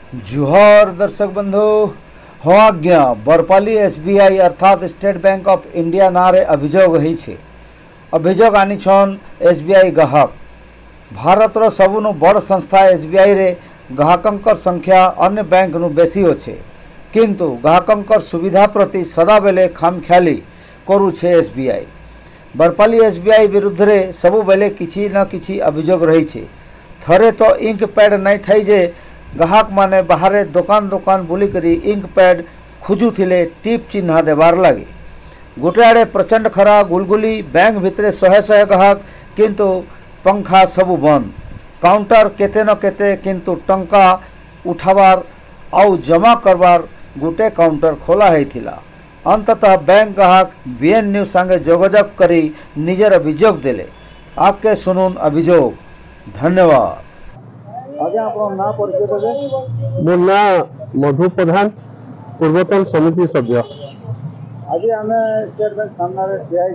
जुहर दर्शक बंधु हाँ आज्ञा बरपाली एसबीआई अर्थात स्टेट बैंक ऑफ इंडिया नारे अभियोग होइछे। अभियोग आनिछन एसबीआई ग्राहक। भारतर सबुनु बड़ संस्था एसबीआई रे ग्राहकंकर संख्या अन्य बैंक नु बेसी होछे, किंतु ग्राहकंकर सुविधा प्रति सदा बेले खामख्याली करूछे एसबीआई। बरपाली एसबीआई विरुद्ध रे सबु बेले किछि न किछि अभियोग रहिछे। थरे तो इंक पैड नहीं थाई जे ग्राहक माने बाहर दुकान दुकान बुलिकरी इंक पैड खोजुथिले टिप चिन्ह देवार लगे। गोटे आड़े प्रचंड खरा गुलगुली बैंक भितरे शहे शहे ग्राहक, किंतु पंखा सबु बंद। काउंटर केते न केते, किंतु टंका उठावार आउ जमा करवार गोटे काउंटर खोला होइथिला। अंततः बैंक ग्राहक बीएन न्यूज संगे जोगाजोग करी निजर अभियोग देले। आके सुनुन अभियोग। धन्यवाद। आगे ना परिचय देवे। मो ना मधु प्रधान, पूर्वतन समिति सभ्य। आज आम स्टेट बैंक सामने ठिया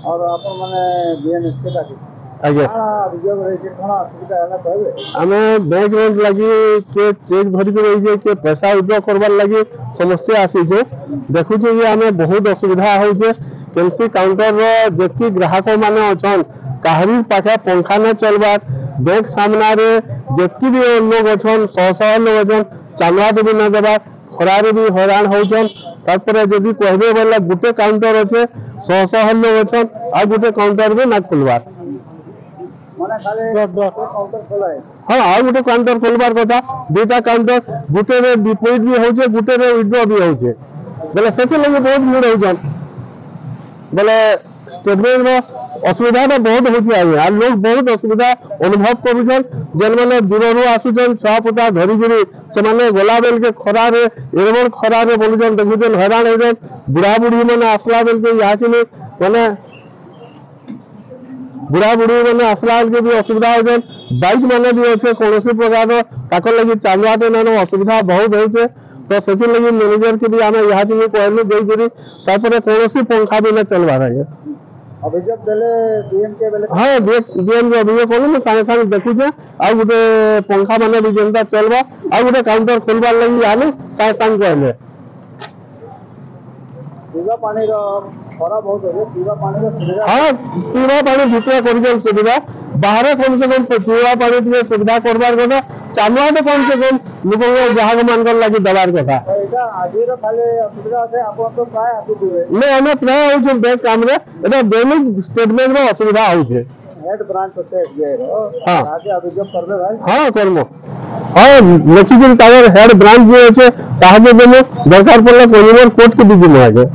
और आप मैंने बीएन स्टेट आगे अभियोग रही कौन असुविधा है कहबे। आमे बैंक में लगी के चेक धरिक रही के पैसा विड्रॉ करबार लगी समस्या आसी जे देखु जे ये आमे बहुत असुविधा हो जे केमसी काउंटर रो जेति ग्राहक माने अछन काहरी पाखे पंखा न चलबार, बैंक सामना रे जेति भी लोग अछन सौ सौ लोग अछन चालवा भी न देबार, खरारे भी हैरान होछन। तारपरे जदी कहबे बोला गुटे काउंटर अच्छे सौ सौ लोग अछन आ गुटे काउंटर भी ना खुलबार माने खाली काउंटर खोला है। हाँ आ गुटे काउंटर खोलबार कथा, दुटा काउंटर गुटे रे डिपॉजिट भी होछे गुटे रे विथड्रॉ भी होछे बोले सेचे लगे बहुत भीड़ होछन बोले स्टेट बैंक रो असुविधा तो बहुत होछि। आ लोग बहुत असुविधा अनुभव करूछन। जेन माने दूररू आसुछन छापटा धरी धरी से माने गोला बेल के खरा रे एरबड़ खरा रे बोलुछन देखुछन हैरान होछन। बुढ़ा बुढ़ी माने आसला बेल के यहाँ चिनी माने बुढ़ा बुढ़ी माने आसला बेल के भी असुविधा होछन। बाइक माने भी अच्छे कौनसी प्रकार ताकर लगी चालवाटे नानो असुविधा बहुत होछे। तो सेति लगी मैनेजर के भी आमे यहाँ चिनी कहलु देई करी तारपरे कौनसी पंखा भी न चलवा रहे। अभियोग देले बीएम के बेले हाँ बीएम के अभियोग कोन में सारे सारे देखु जे आ गुटे पंखा माने भी जनता चलबा आ गुटे काउंटर खोलबार लगी आले सारे सारे कहले। पीवा पानी रो खरा बहुत है। पीवा पानी रो सुविधा हाँ पीवा पानी भितरे करिजन सुविधा बाहर कम से कम पीवा पानी के सुविधा करबार कथा चालवा तो कम से कम लोग जहाज मानकर लगी दबार कथा। एटा आजी रो खाली असुविधा है। आपन तो प्राय आसु दिबे ने हमें प्राय हो बैंक काम रे एटा दैनिक स्टेट बैंक रो असुविधा हो छे। हेड ब्रांच होते एसबीआई रो हाँ आगे अभियोग करबे भाई। हाँ करमो हाँ लेखिन तागर हेड ब्रांच जे होचे ताहाके देमो दरकार पड़ले कोनिमर कोर्ट के भी दिनो आगे।